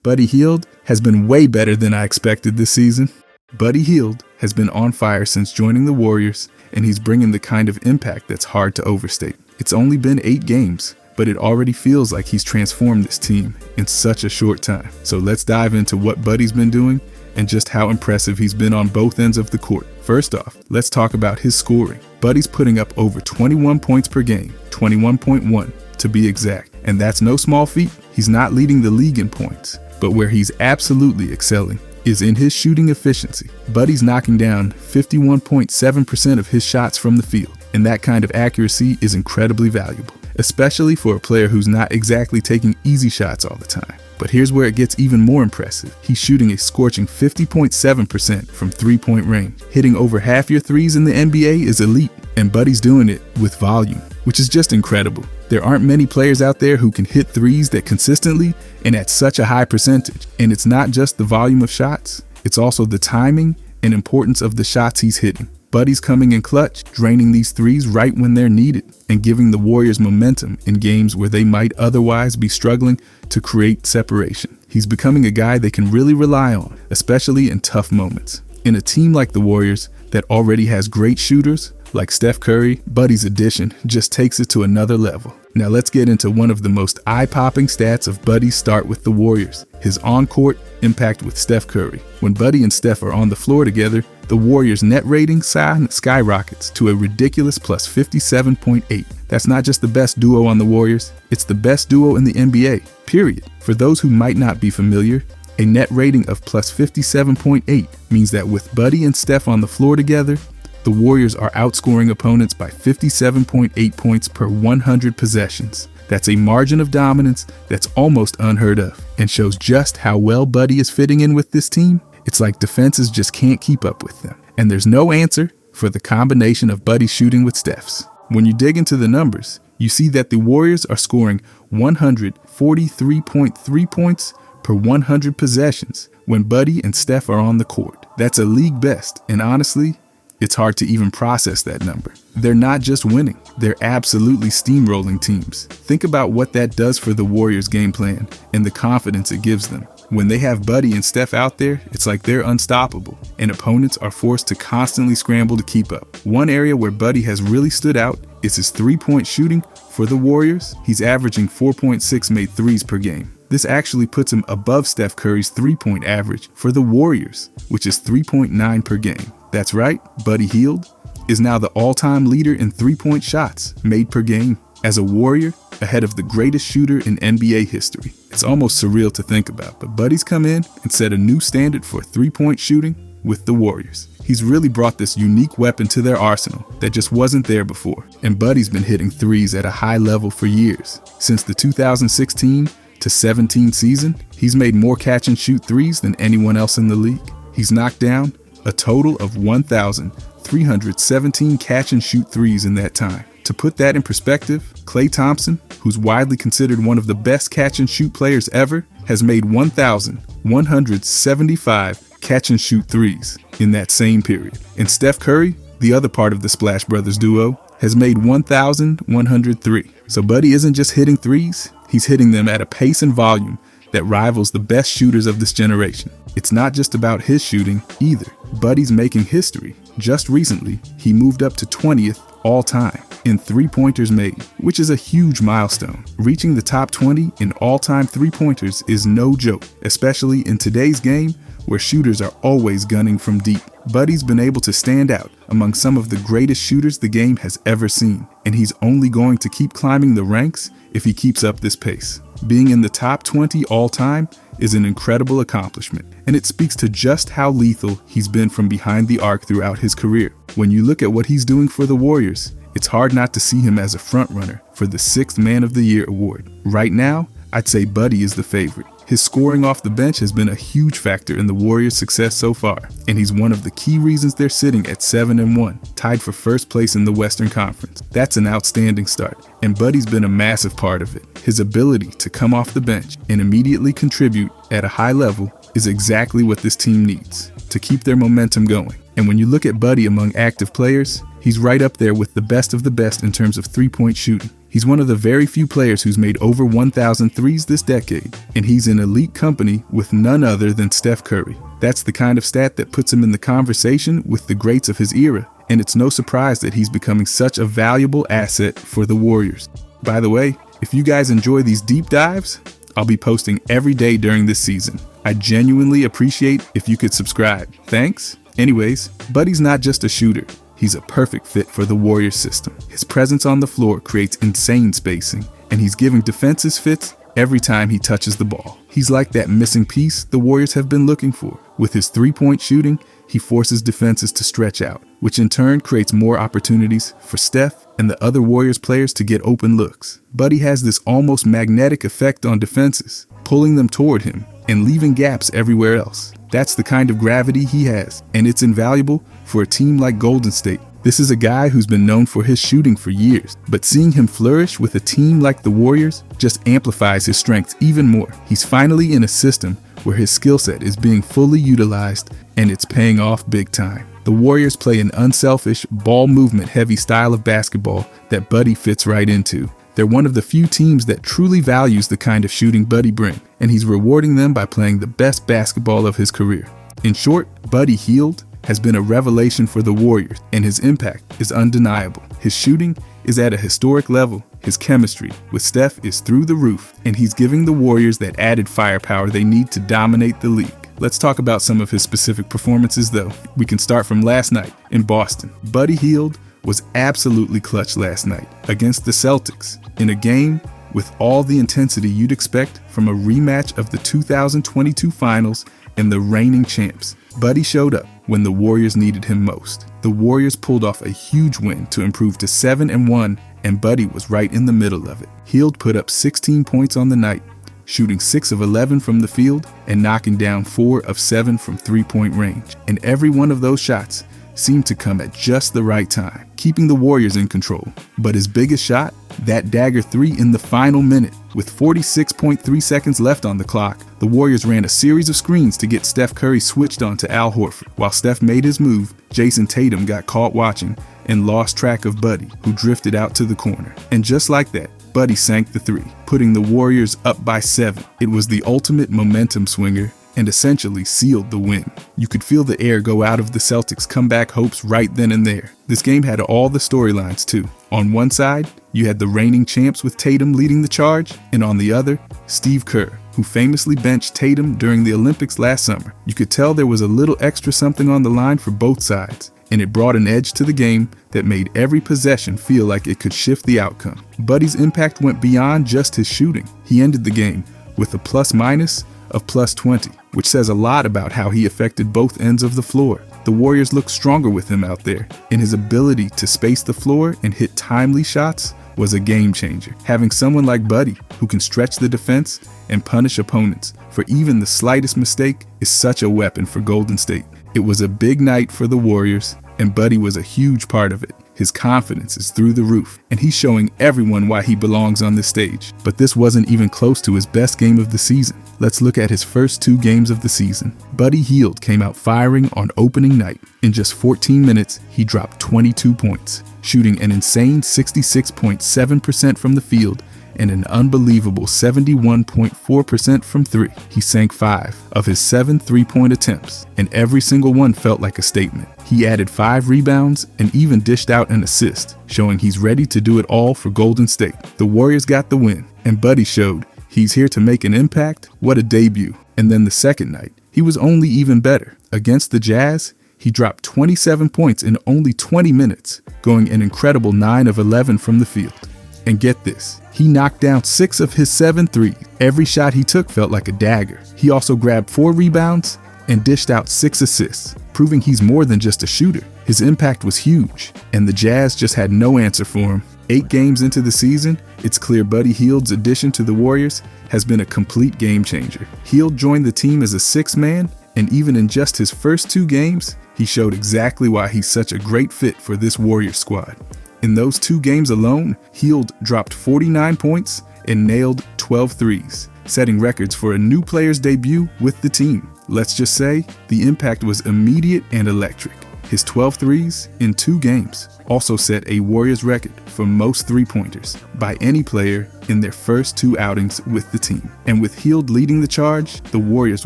Buddy Hield has been way better than I expected this season. Buddy Hield has been on fire since joining the Warriors, and he's bringing the kind of impact that's hard to overstate. It's only been 8 games, but it already feels like he's transformed this team in such a short time. So let's dive into what Buddy's been doing and just how impressive he's been on both ends of the court. First off, let's talk about his scoring. Buddy's putting up over 21 points per game, 21.1 to be exact. And that's no small feat. He's not leading the league in points, but where he's absolutely excelling is in his shooting efficiency. Buddy's knocking down 51.7% of his shots from the field, and that kind of accuracy is incredibly valuable, especially for a player who's not exactly taking easy shots all the time. But here's where it gets even more impressive. He's shooting a scorching 50.7% from three-point range. Hitting over half your threes in the NBA is elite, and Buddy's doing it with volume, which is just incredible. There aren't many players out there who can hit threes that consistently and at such a high percentage. And it's not just the volume of shots, it's also the timing and importance of the shots he's hitting. Buddy's coming in clutch, draining these threes right when they're needed, and giving the Warriors momentum in games where they might otherwise be struggling to create separation. He's becoming a guy they can really rely on, especially in tough moments. In a team like the Warriors that already has great shooters like Steph Curry, Buddy's addition just takes it to another level. Now let's get into one of the most eye-popping stats of Buddy's start with the Warriors, his on-court impact with Steph Curry. When Buddy and Steph are on the floor together, the Warriors' net rating skyrockets to a ridiculous plus 57.8. That's not just the best duo on the Warriors, it's the best duo in the NBA, period. For those who might not be familiar, a net rating of plus 57.8 means that with Buddy and Steph on the floor together, the Warriors are outscoring opponents by 57.8 points per 100 possessions. That's a margin of dominance that's almost unheard of, and shows just how well Buddy is fitting in with this team. It's like defenses just can't keep up with them. And there's no answer for the combination of Buddy shooting with Steph's. When you dig into the numbers, you see that the Warriors are scoring 143.3 points per 100 possessions when Buddy and Steph are on the court. That's a league best, and honestly, it's hard to even process that number. They're not just winning, they're absolutely steamrolling teams. Think about what that does for the Warriors' game plan and the confidence it gives them. When they have Buddy and Steph out there, it's like they're unstoppable, and opponents are forced to constantly scramble to keep up. One area where Buddy has really stood out is his three-point shooting. For the Warriors, he's averaging 4.6 made threes per game. This actually puts him above Steph Curry's three-point average for the Warriors, which is 3.9 per game. That's right, Buddy Hield is now the all-time leader in three-point shots made per game. As a Warrior, ahead of the greatest shooter in NBA history. It's almost surreal to think about, but Buddy's come in and set a new standard for three-point shooting with the Warriors. He's really brought this unique weapon to their arsenal that just wasn't there before. And Buddy's been hitting threes at a high level for years. Since the 2016-17 season, he's made more catch-and-shoot threes than anyone else in the league. He's knocked down a total of 1,317 catch-and-shoot threes in that time. To put that in perspective, Klay Thompson, who's widely considered one of the best catch-and-shoot players ever, has made 1,175 catch-and-shoot threes in that same period. And Steph Curry, the other part of the Splash Brothers duo, has made 1,103. So Buddy isn't just hitting threes, he's hitting them at a pace and volume that rivals the best shooters of this generation. It's not just about his shooting either. Buddy's making history. Just recently, he moved up to 20th all time in three-pointers made, which is a huge milestone. Reaching the top 20 in all-time three-pointers is no joke, especially in today's game where shooters are always gunning from deep. Buddy's been able to stand out among some of the greatest shooters the game has ever seen, and he's only going to keep climbing the ranks if he keeps up this pace. Being in the top 20 all time is an incredible accomplishment, and it speaks to just how lethal he's been from behind the arc throughout his career. When you look at what he's doing for the Warriors, it's hard not to see him as a frontrunner for the 6th Man of the Year award. Right now, I'd say Buddy is the favorite. His scoring off the bench has been a huge factor in the Warriors' success so far, and he's one of the key reasons they're sitting at 7-1, tied for first place in the Western Conference. That's an outstanding start, and Buddy's been a massive part of it. His ability to come off the bench and immediately contribute at a high level is exactly what this team needs to keep their momentum going. And when you look at Buddy among active players, He's right up there with the best of the best in terms of three-point shooting. He's one of the very few players who's made over 1,000 threes this decade, and he's in elite company with none other than Steph Curry. That's the kind of stat that puts him in the conversation with the greats of his era, and it's no surprise that he's becoming such a valuable asset for the Warriors. By the way, if you guys enjoy these deep dives, I'll be posting every day during this season. I genuinely appreciate if you could subscribe. Thanks. Anyways, Buddy's not just a shooter. He's a perfect fit for the Warriors system. His presence on the floor creates insane spacing, and he's giving defenses fits every time he touches the ball. He's like that missing piece the Warriors have been looking for. With his three-point shooting, he forces defenses to stretch out, which in turn creates more opportunities for Steph and the other Warriors players to get open looks. Buddy has this almost magnetic effect on defenses, pulling them toward him and leaving gaps everywhere else. That's the kind of gravity he has, and it's invaluable for a team like Golden State. This is a guy who's been known for his shooting for years, but seeing him flourish with a team like the Warriors just amplifies his strengths even more. He's finally in a system where his skill set is being fully utilized, and it's paying off big time. The Warriors play an unselfish, ball movement heavy style of basketball that Buddy fits right into. They're one of the few teams that truly values the kind of shooting Buddy brings, and he's rewarding them by playing the best basketball of his career. In short, Buddy Hield has been a revelation for the Warriors, and his impact is undeniable. His shooting is at a historic level, his chemistry with Steph is through the roof, and he's giving the Warriors that added firepower they need to dominate the league. Let's talk about some of his specific performances though. We can start from last night in Boston. Buddy Hield was absolutely clutch last night against the Celtics in a game with all the intensity you'd expect from a rematch of the 2022 finals and the reigning champs. Buddy showed up when the Warriors needed him most. The Warriors pulled off a huge win to improve to 7-1, and Buddy was right in the middle of it. Hield put up 16 points on the night, shooting 6 of 11 from the field and knocking down 4 of 7 from three-point range. And every one of those shots seemed to come at just the right time, keeping the Warriors in control. But his biggest shot, that dagger 3 in the final minute. With 46.3 seconds left on the clock, the Warriors ran a series of screens to get Steph Curry switched on to Al Horford. While Steph made his move, Jason Tatum got caught watching and lost track of Buddy, who drifted out to the corner. And just like that, Buddy sank the 3, putting the Warriors up by 7. It was the ultimate momentum swinger and essentially sealed the win. You could feel the air go out of the Celtics' comeback hopes right then and there. This game had all the storylines too. On one side, you had the reigning champs with Tatum leading the charge, and on the other, Steve Kerr, who famously benched Tatum during the Olympics last summer. You could tell there was a little extra something on the line for both sides, and it brought an edge to the game that made every possession feel like it could shift the outcome. Buddy's impact went beyond just his shooting. He ended the game with a plus-minus of +20, which says a lot about how he affected both ends of the floor. The Warriors looked stronger with him out there, and his ability to space the floor and hit timely shots was a game changer. Having someone like Buddy, who can stretch the defense and punish opponents for even the slightest mistake, is such a weapon for Golden State. It was a big night for the Warriors, and Buddy was a huge part of it. His confidence is through the roof, and he's showing everyone why he belongs on this stage. But this wasn't even close to his best game of the season. Let's look at his first 2 games of the season. Buddy Hield came out firing on opening night. In just 14 minutes, he dropped 22 points, shooting an insane 66.7% from the field and an unbelievable 71.4% from 3. He sank 5 of his 7 three-point attempts, and every single one felt like a statement. He added 5 rebounds and even dished out an assist, showing he's ready to do it all for Golden State. The Warriors got the win, and Buddy showed he's here to make an impact. What a debut. And then the second night, he was only even better. Against the Jazz, he dropped 27 points in only 20 minutes, going an incredible 9 of 11 from the field. And get this, he knocked down 6 of his 7 threes. Every shot he took felt like a dagger. He also grabbed 4 rebounds and dished out 6 assists, proving he's more than just a shooter. His impact was huge, and the Jazz just had no answer for him. 8 games into the season, it's clear Buddy Hield's addition to the Warriors has been a complete game changer. Hield joined the team as a 6th man, and even in just his first 2 games, he showed exactly why he's such a great fit for this Warriors squad. In those 2 games alone, Hield dropped 49 points and nailed 12 threes, setting records for a new player's debut with the team. Let's just say, the impact was immediate and electric. His 12 threes in 2 games also set a Warriors record for most three-pointers by any player in their first 2 outings with the team. And with Hield leading the charge, the Warriors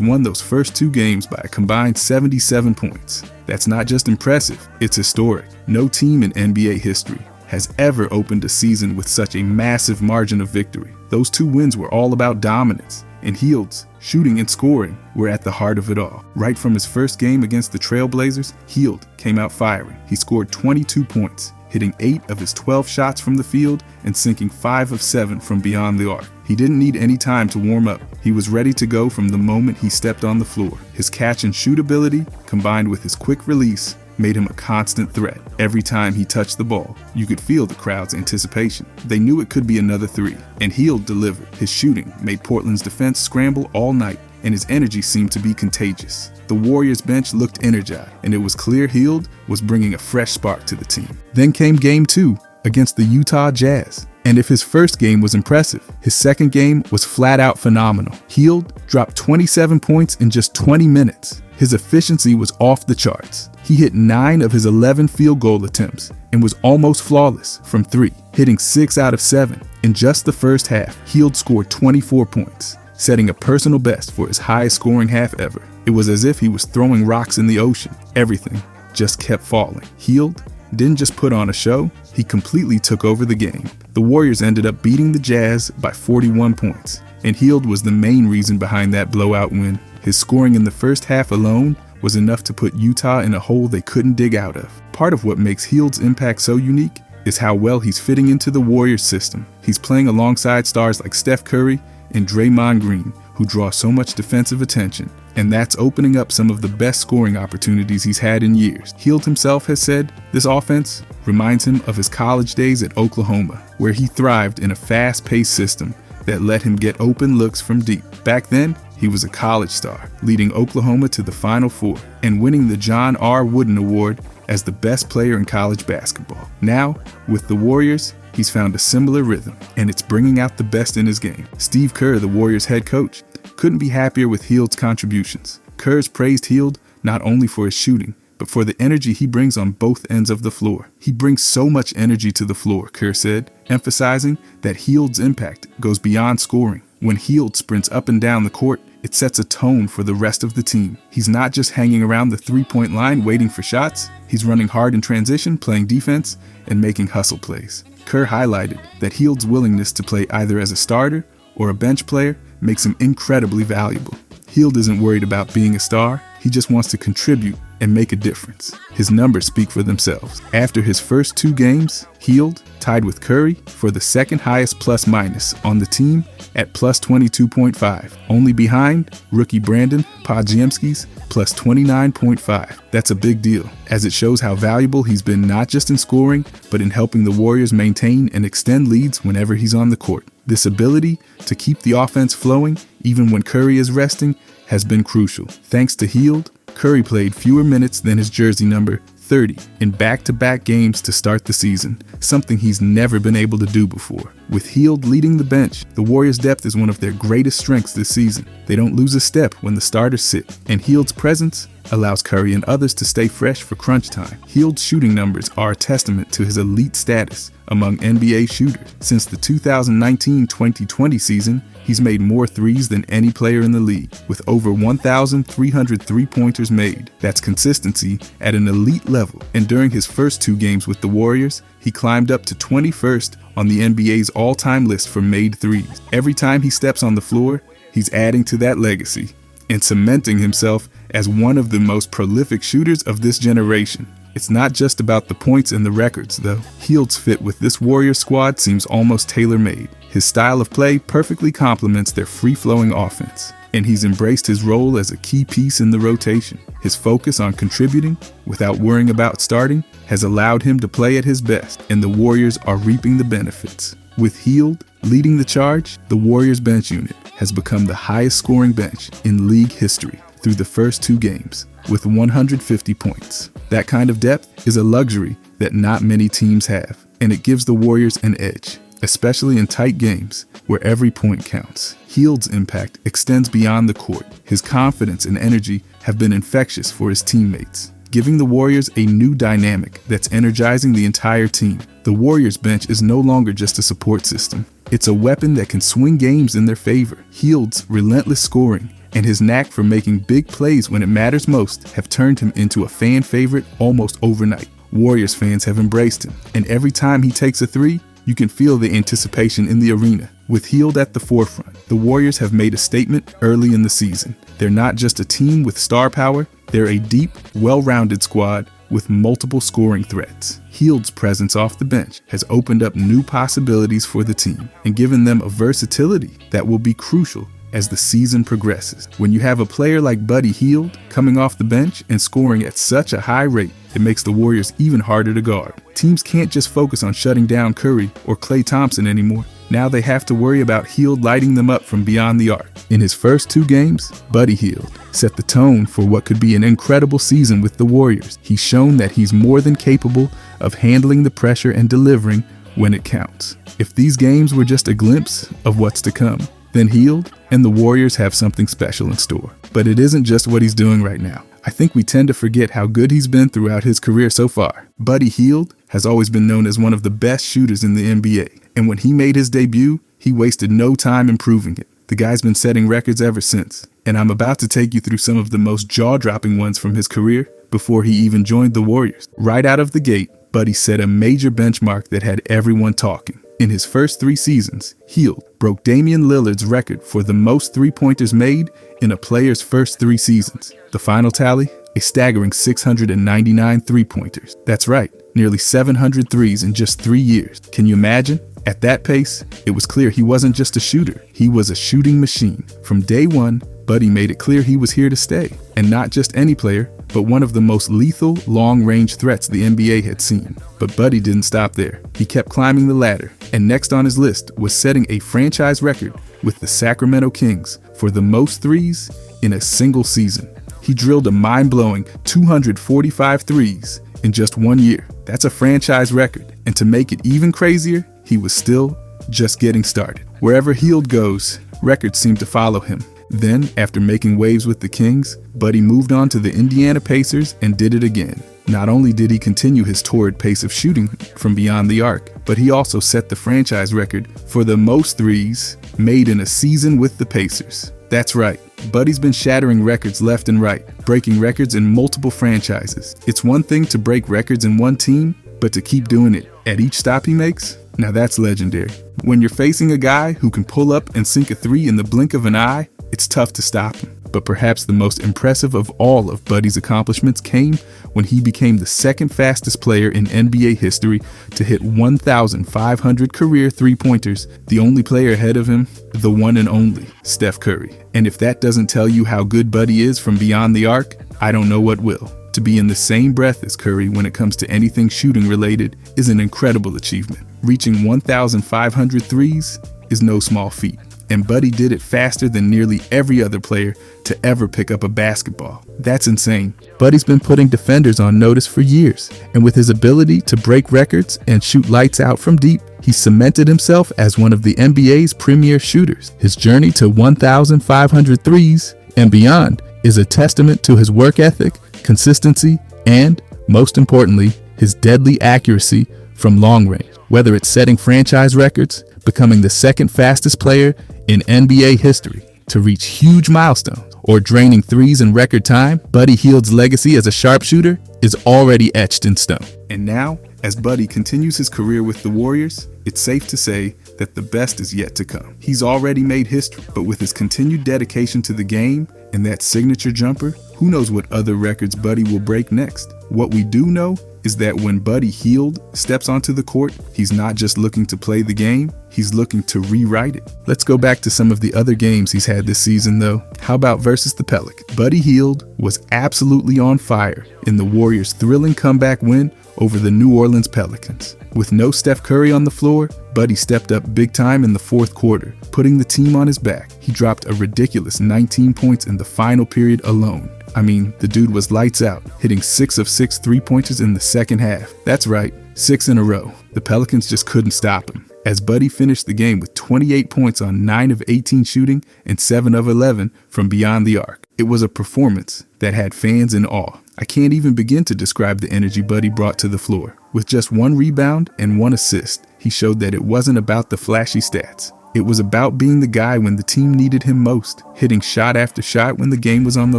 won those first 2 games by a combined 77 points. That's not just impressive, it's historic. No team in NBA history has ever opened a season with such a massive margin of victory. Those 2 wins were all about dominance, and Hield's shooting and scoring were at the heart of it all. Right from his first game against the Trailblazers, Hield came out firing. He scored 22 points, hitting 8 of his 12 shots from the field and sinking 5 of 7 from beyond the arc. He didn't need any time to warm up. He was ready to go from the moment he stepped on the floor. His catch and shoot ability, combined with his quick release, made him a constant threat. Every time he touched the ball, you could feel the crowd's anticipation. They knew it could be another 3, and Hield delivered. His shooting made Portland's defense scramble all night, and his energy seemed to be contagious. The Warriors bench looked energized, and it was clear Hield was bringing a fresh spark to the team. Then came Game 2 against the Utah Jazz. And if his first game was impressive, his second game was flat out phenomenal. Hield dropped 27 points in just 20 minutes. His efficiency was off the charts. He hit 9 of his 11 field goal attempts and was almost flawless from 3, hitting 6 out of 7. In just the first half, Hield scored 24 points, setting a personal best for his highest scoring half ever. It was as if he was throwing rocks in the ocean. Everything just kept falling. Hield didn't just put on a show, he completely took over the game. The Warriors ended up beating the Jazz by 41 points, and Hield was the main reason behind that blowout win. His scoring in the first half alone was enough to put Utah in a hole they couldn't dig out of. Part of what makes Hield's impact so unique is how well he's fitting into the Warriors system. He's playing alongside stars like Steph Curry and Draymond Green, who draw so much defensive attention, and that's opening up some of the best scoring opportunities he's had in years. Hield himself has said this offense reminds him of his college days at Oklahoma, where he thrived in a fast-paced system that let him get open looks from deep. Back then, he was a college star, leading Oklahoma to the Final Four and winning the John R. Wooden Award as the best player in college basketball. Now, with the Warriors, he's found a similar rhythm, and it's bringing out the best in his game. Steve Kerr, the Warriors head coach, couldn't be happier with Hield's contributions. Kerr's praised Hield not only for his shooting, but for the energy he brings on both ends of the floor. He brings so much energy to the floor, Kerr said, emphasizing that Hield's impact goes beyond scoring. When Hield sprints up and down the court, it sets a tone for the rest of the team. He's not just hanging around the three-point line waiting for shots, he's running hard in transition, playing defense, and making hustle plays. Kerr highlighted that Hield's willingness to play either as a starter or a bench player makes him incredibly valuable. Hield isn't worried about being a star, he just wants to contribute and make a difference. His numbers speak for themselves. After his first 2 games, Hield tied with Curry for the second highest plus-minus on the team at plus 22.5, only behind rookie Brandon Podziemski's plus 29.5. That's a big deal, as it shows how valuable he's been not just in scoring, but in helping the Warriors maintain and extend leads whenever he's on the court. This ability to keep the offense flowing, even when Curry is resting, has been crucial. Thanks to Hield, Curry played fewer minutes than his jersey number 30 in back-to-back games to start the season, something he's never been able to do before. With Hield leading the bench, the Warriors' depth is one of their greatest strengths this season. They don't lose a step when the starters sit, and Hield's presence allows Curry and others to stay fresh for crunch time. Hield's shooting numbers are a testament to his elite status among NBA shooters. Since the 2019-2020 season, he's made more threes than any player in the league, with over 1,300 three-pointers made. That's consistency at an elite level. And during his first 2 games with the Warriors, he climbed up to 21st on the NBA's all-time list for made threes. Every time he steps on the floor, he's adding to that legacy and cementing himself as one of the most prolific shooters of this generation. It's not just about the points and the records, though. Hield's fit with this Warriors squad seems almost tailor-made. His style of play perfectly complements their free-flowing offense, and he's embraced his role as a key piece in the rotation. His focus on contributing, without worrying about starting, has allowed him to play at his best, and the Warriors are reaping the benefits. With Hield leading the charge, the Warriors bench unit has become the highest scoring bench in league history through the first 2 games, with 150 points. That kind of depth is a luxury that not many teams have, and it gives the Warriors an edge, especially in tight games where every point counts. Hield's impact extends beyond the court. His confidence and energy have been infectious for his teammates. giving the Warriors a new dynamic that's energizing the entire team. The Warriors bench is no longer just a support system. It's a weapon that can swing games in their favor. Hield's relentless scoring and his knack for making big plays when it matters most have turned him into a fan favorite almost overnight. Warriors fans have embraced him, and every time he takes a three, you can feel the anticipation in the arena. With Hield at the forefront, the Warriors have made a statement early in the season. They're not just a team with star power, they're a deep, well-rounded squad with multiple scoring threats. Hield's presence off the bench has opened up new possibilities for the team and given them a versatility that will be crucial as the season progresses. When you have a player like Buddy Hield coming off the bench and scoring at such a high rate, it makes the Warriors even harder to guard. Teams can't just focus on shutting down Curry or Klay Thompson anymore. Now they have to worry about Hield lighting them up from beyond the arc. In his first 2 games, Buddy Hield set the tone for what could be an incredible season with the Warriors. He's shown that he's more than capable of handling the pressure and delivering when it counts. If these games were just a glimpse of what's to come, then Hield and the Warriors have something special in store. But it isn't just what he's doing right now. I think we tend to forget how good he's been throughout his career so far. Buddy Hield has always been known as one of the best shooters in the NBA, and when he made his debut, he wasted no time improving it. The guy's been setting records ever since, and I'm about to take you through some of the most jaw-dropping ones from his career before he even joined the Warriors. Right out of the gate, Buddy set a major benchmark that had everyone talking. In his first 3 seasons, Hield broke Damian Lillard's record for the most three-pointers made in a player's first 3 seasons. The final tally? A staggering 699 three-pointers. That's right, nearly 700 threes in just 3 years. Can you imagine? At that pace, it was clear he wasn't just a shooter, he was a shooting machine. From day one, Buddy made it clear he was here to stay. And not just any player, but one of the most lethal long-range threats the NBA had seen. But Buddy didn't stop there. He kept climbing the ladder, and next on his list was setting a franchise record with the Sacramento Kings for the most threes in a single season. He drilled a mind-blowing 245 threes in just 1 year. That's a franchise record, and to make it even crazier, he was still just getting started. Wherever Hield goes, records seem to follow him. Then, after making waves with the Kings, Buddy moved on to the Indiana Pacers and did it again. Not only did he continue his torrid pace of shooting from beyond the arc, but he also set the franchise record for the most threes made in a season with the Pacers. That's right, Buddy's been shattering records left and right, breaking records in multiple franchises. It's one thing to break records in one team, but to keep doing it at each stop he makes? Now that's legendary. When you're facing a guy who can pull up and sink a 3 in the blink of an eye, it's tough to stop him. But perhaps the most impressive of all of Buddy's accomplishments came when he became the second fastest player in NBA history to hit 1,500 career three-pointers, the only player ahead of him, the one and only Steph Curry. And if that doesn't tell you how good Buddy is from beyond the arc, I don't know what will. To be in the same breath as Curry when it comes to anything shooting related is an incredible achievement. Reaching 1,500 threes is no small feat. And Buddy did it faster than nearly every other player to ever pick up a basketball. That's insane. Buddy's been putting defenders on notice for years, and with his ability to break records and shoot lights out from deep, he cemented himself as one of the NBA's premier shooters. His journey to 1,500 threes and beyond is a testament to his work ethic, consistency, and, most importantly, his deadly accuracy from long range. Whether it's setting franchise records, becoming the second fastest player in NBA history to reach huge milestones, or draining threes in record time, Buddy Hield's legacy as a sharpshooter is already etched in stone. And now, as Buddy continues his career with the Warriors, it's safe to say that the best is yet to come. He's already made history, but with his continued dedication to the game and that signature jumper, who knows what other records Buddy will break next. What we do know is that when Buddy Hield steps onto the court, he's not just looking to play the game, he's looking to rewrite it. Let's go back to some of the other games he's had this season though. How about versus the Pelicans? Buddy Hield was absolutely on fire in the Warriors' thrilling comeback win over the New Orleans Pelicans. With no Steph Curry on the floor, Buddy stepped up big time in the fourth quarter, putting the team on his back. He dropped a ridiculous 19 points in the final period alone. I mean, the dude was lights out, hitting 6 of 6 three-pointers in the second half. That's right, 6 in a row. The Pelicans just couldn't stop him, as Buddy finished the game with 28 points on 9 of 18 shooting and 7 of 11 from beyond the arc. It was a performance that had fans in awe. I can't even begin to describe the energy Buddy brought to the floor. With just 1 rebound and 1 assist, he showed that it wasn't about the flashy stats. It was about being the guy when the team needed him most, hitting shot after shot when the game was on the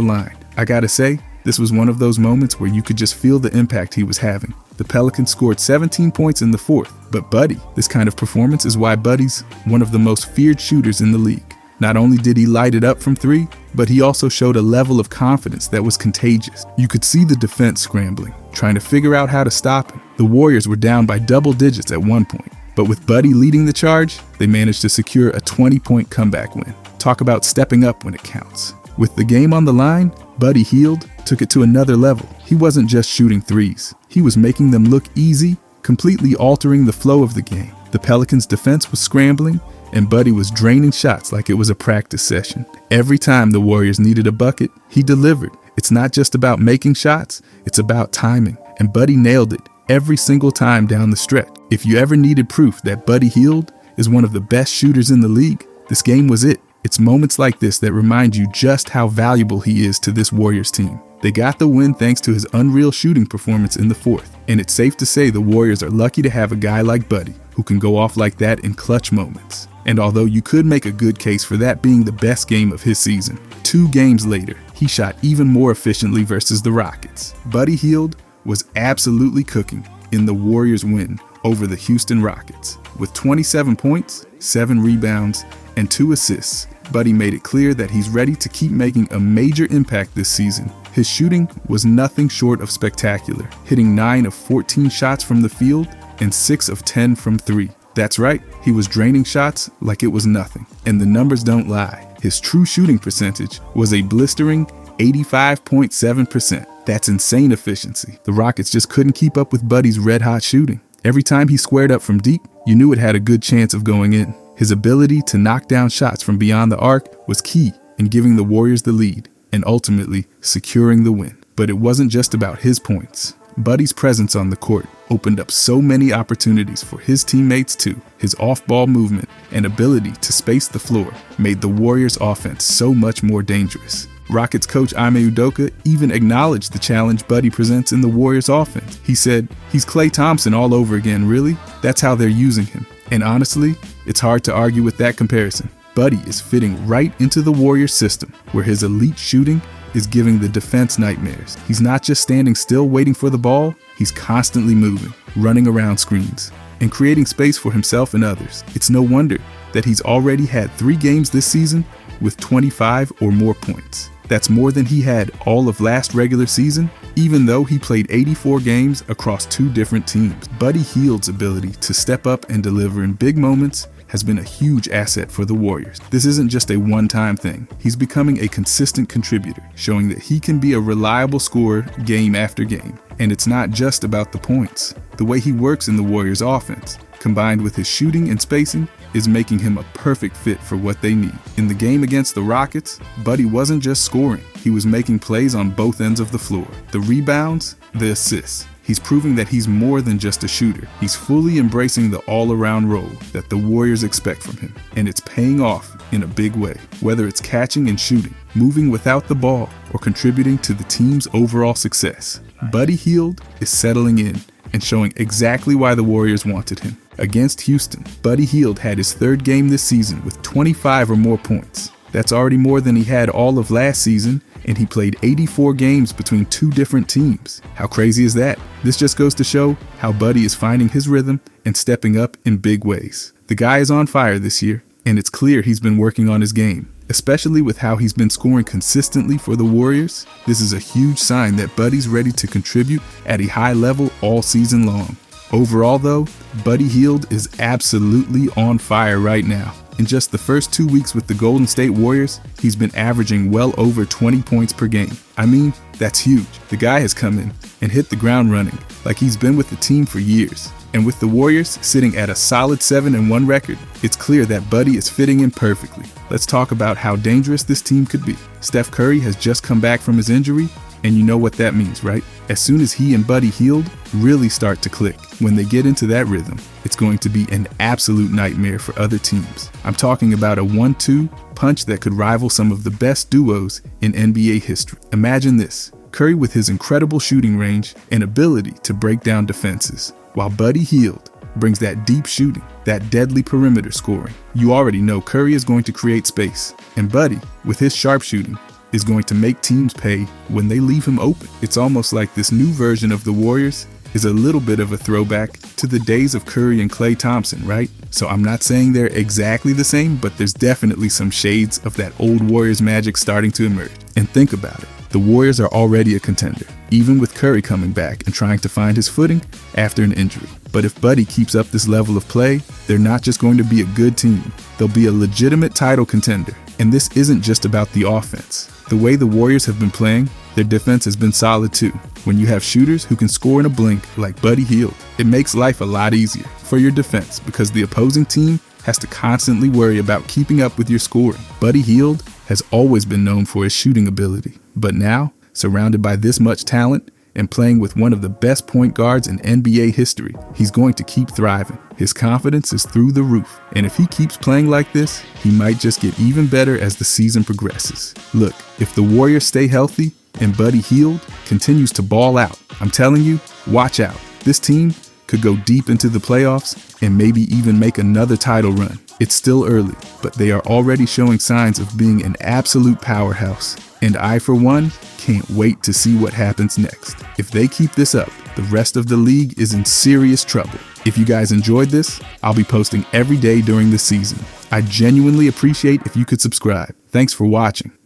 line. I gotta say, this was one of those moments where you could just feel the impact he was having. The Pelicans scored 17 points in the fourth, but Buddy, this kind of performance is why Buddy's one of the most feared shooters in the league. Not only did he light it up from 3, but he also showed a level of confidence that was contagious. You could see the defense scrambling, trying to figure out how to stop him. The Warriors were down by double digits at one point, but with Buddy leading the charge, they managed to secure a 20-point comeback win. Talk about stepping up when it counts. With the game on the line, Buddy Hield took it to another level. He wasn't just shooting threes. He was making them look easy, completely altering the flow of the game. The Pelicans' defense was scrambling, and Buddy was draining shots like it was a practice session. Every time the Warriors needed a bucket, he delivered. It's not just about making shots, it's about timing. And Buddy nailed it every single time down the stretch. If you ever needed proof that Buddy Hield is one of the best shooters in the league, this game was it. It's moments like this that remind you just how valuable he is to this Warriors team. They got the win thanks to his unreal shooting performance in the fourth, and it's safe to say the Warriors are lucky to have a guy like Buddy who can go off like that in clutch moments. And although you could make a good case for that being the best game of his season, 2 games later, he shot even more efficiently versus the Rockets. Buddy Hield was absolutely cooking in the Warriors' win over the Houston Rockets. With 27 points, 7 rebounds, and 2 assists, Buddy made it clear that he's ready to keep making a major impact this season. His shooting was nothing short of spectacular, hitting 9 of 14 shots from the field and 6 of 10 from 3. That's right, he was draining shots like it was nothing. And the numbers don't lie. His true shooting percentage was a blistering 85.7%. That's insane efficiency. The Rockets just couldn't keep up with Buddy's red-hot shooting. Every time he squared up from deep, you knew it had a good chance of going in. His ability to knock down shots from beyond the arc was key in giving the Warriors the lead and ultimately securing the win. But it wasn't just about his points. Buddy's presence on the court opened up so many opportunities for his teammates too. His off-ball movement and ability to space the floor made the Warriors' offense so much more dangerous. Rockets coach Ime Udoka even acknowledged the challenge Buddy presents in the Warriors' offense. He said, "He's Klay Thompson all over again, really? That's how they're using him." And honestly, it's hard to argue with that comparison. Buddy is fitting right into the Warriors system, where his elite shooting is giving the defense nightmares. He's not just standing still waiting for the ball, he's constantly moving, running around screens, and creating space for himself and others. It's no wonder that he's already had 3 games this season with 25 or more points. That's more than he had all of last regular season, even though he played 84 games across 2 different teams. Buddy Hield's ability to step up and deliver in big moments has been a huge asset for the Warriors. This isn't just a one-time thing. He's becoming a consistent contributor, showing that he can be a reliable scorer game after game. And it's not just about the points. The way he works in the Warriors' offense, combined with his shooting and spacing, is making him a perfect fit for what they need. In the game against the Rockets, Buddy wasn't just scoring. He was making plays on both ends of the floor. The rebounds, the assists. He's proving that he's more than just a shooter. He's fully embracing the all-around role that the Warriors expect from him. And it's paying off in a big way. Whether it's catching and shooting, moving without the ball, or contributing to the team's overall success, Buddy Hield is settling in and showing exactly why the Warriors wanted him. Against Houston, Buddy Hield had his 3rd game this season with 25 or more points. That's already more than he had all of last season, and he played 84 games between 2 different teams. How crazy is that? This just goes to show how Buddy is finding his rhythm and stepping up in big ways. The guy is on fire this year, and it's clear he's been working on his game, especially with how he's been scoring consistently for the Warriors. This is a huge sign that Buddy's ready to contribute at a high level all season long. Overall though, Buddy Hield is absolutely on fire right now. In just the first 2 weeks with the Golden State Warriors, he's been averaging well over 20 points per game. I mean, that's huge. The guy has come in and hit the ground running like he's been with the team for years. And with the Warriors sitting at a solid 7-1 record, it's clear that Buddy is fitting in perfectly. Let's talk about how dangerous this team could be. Steph Curry has just come back from his injury, and you know what that means, right? As soon as he and Buddy Hield really start to click, when they get into that rhythm, it's going to be an absolute nightmare for other teams. I'm talking about a 1-2 punch that could rival some of the best duos in NBA history. Imagine this: Curry with his incredible shooting range and ability to break down defenses, while Buddy Hield brings that deep shooting, that deadly perimeter scoring. You already know Curry is going to create space, and Buddy, with his sharpshooting, is going to make teams pay when they leave him open. It's almost like this new version of the Warriors is a little bit of a throwback to the days of Curry and Klay Thompson, right? So I'm not saying they're exactly the same, but there's definitely some shades of that old Warriors magic starting to emerge. And think about it. The Warriors are already a contender, even with Curry coming back and trying to find his footing after an injury. But if Buddy keeps up this level of play, they're not just going to be a good team. They'll be a legitimate title contender. And this isn't just about the offense. The way the Warriors have been playing, their defense has been solid too. When you have shooters who can score in a blink like Buddy Hield, it makes life a lot easier for your defense because the opposing team has to constantly worry about keeping up with your scoring. Buddy Hield has always been known for his shooting ability, but now, surrounded by this much talent and playing with one of the best point guards in NBA history, he's going to keep thriving. His confidence is through the roof, and if he keeps playing like this, he might just get even better as the season progresses. Look, if the Warriors stay healthy and Buddy Hield continues to ball out, I'm telling you, watch out. This team could go deep into the playoffs and maybe even make another title run. It's still early, but they are already showing signs of being an absolute powerhouse. And I, for one, can't wait to see what happens next. If they keep this up, the rest of the league is in serious trouble. If you guys enjoyed this, I'll be posting every day during the season. I genuinely appreciate if you could subscribe. Thanks for watching.